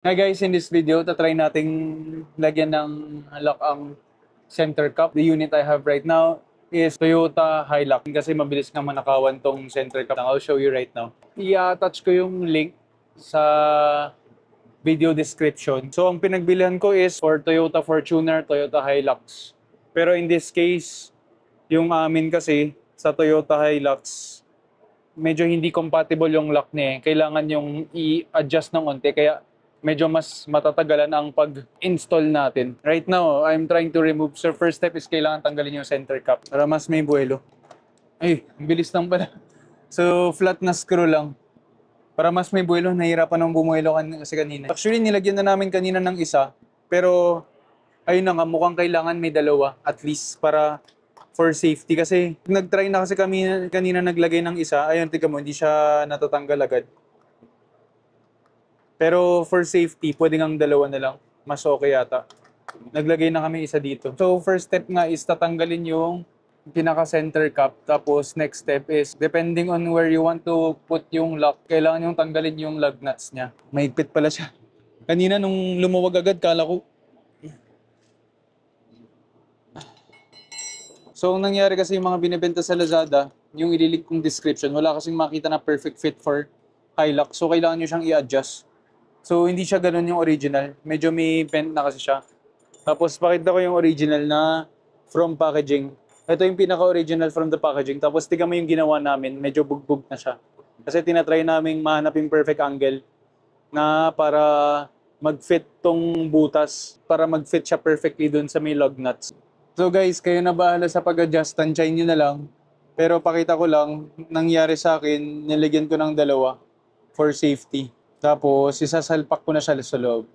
Hi guys, in this video, tatry nating lagyan ng lock ang center cup. The unit I have right now is Toyota Hilux kasi mabilis nga manakawan tong center cup. I'll show you right now. I-attach ko yung link sa video description. So ang pinagbilihan ko is for Toyota Fortuner, Toyota Hilux. Pero in this case, yung amin kasi sa Toyota Hilux, medyo hindi compatible yung lock niya eh. Kailangan yung i-adjust ng onte kaya medyo mas matatagalan ang pag-install natin. Right now, I'm trying to remove. So first step is kailangan tanggalin yung center cap para mas may buwelo. Ay, ang bilis lang pala. So flat na screw lang. Para mas may buwelo, nahihirapan ng bumuwelo kasi kanina. Actually, nilagyan na namin kanina ng isa. Pero, ayun na nga, mukhang kailangan may dalawa at least para for safety. Kasi nag-try na kasi kami kanina naglagay ng isa. Ayun, tika mo, hindi siya natatanggal agad. Pero for safety, pwede ngang dalawa na lang. Mas okay yata. Naglagay na kami isa dito. So first step nga is tatanggalin yung pinaka-center cap. Tapos next step is, depending on where you want to put yung lock, kailangan yung tanggalin yung lug nuts niya. Mahigpit pala siya. Kanina nung lumuwag agad, kala ko. So ang nangyari kasi yung mga binibenta sa Lazada, yung ililink kong description, wala kasing makita na perfect fit for Hilux. So kailangan nyo siyang i-adjust. So, hindi siya ganun yung original. Medyo may bent na kasi siya. Tapos, pakita ko yung original na from packaging. Ito yung pinaka-original from the packaging. Tapos, tignan mo yung ginawa namin. Medyo bugbog na siya. Kasi tinatry namin mahanap yung perfect angle na para mag-fit tong butas. Para mag-fit siya perfectly dun sa may lug nuts. So guys, kayo na bahala sa pag-adjust. Tansyahin nyo na lang. Pero pakita ko lang, nangyari sa akin, nilagyan ko ng dalawa for safety. Tapos, isasalpak ko na siya sa loob.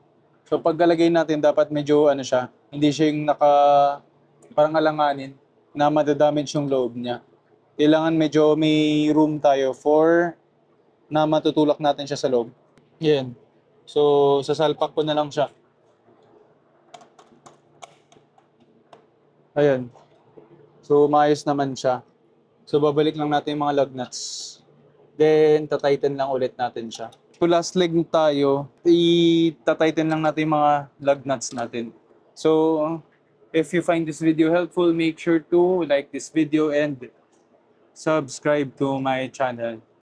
So, pagkalagay natin, dapat medyo ano siya, hindi siya yung parang alanganin na madadamage yung loob niya. Kailangan medyo may room tayo for na matutulak natin siya sa loob. Yan. So, sasalpak ko na lang siya. Ayan. So, maayos naman siya. So, babalik lang natin yung mga lug nuts. Then, tatighten lang ulit natin siya. So last leg tayo, i-tighten lang natin yung mga lug nuts natin. So, if you find this video helpful, make sure to like this video and subscribe to my channel.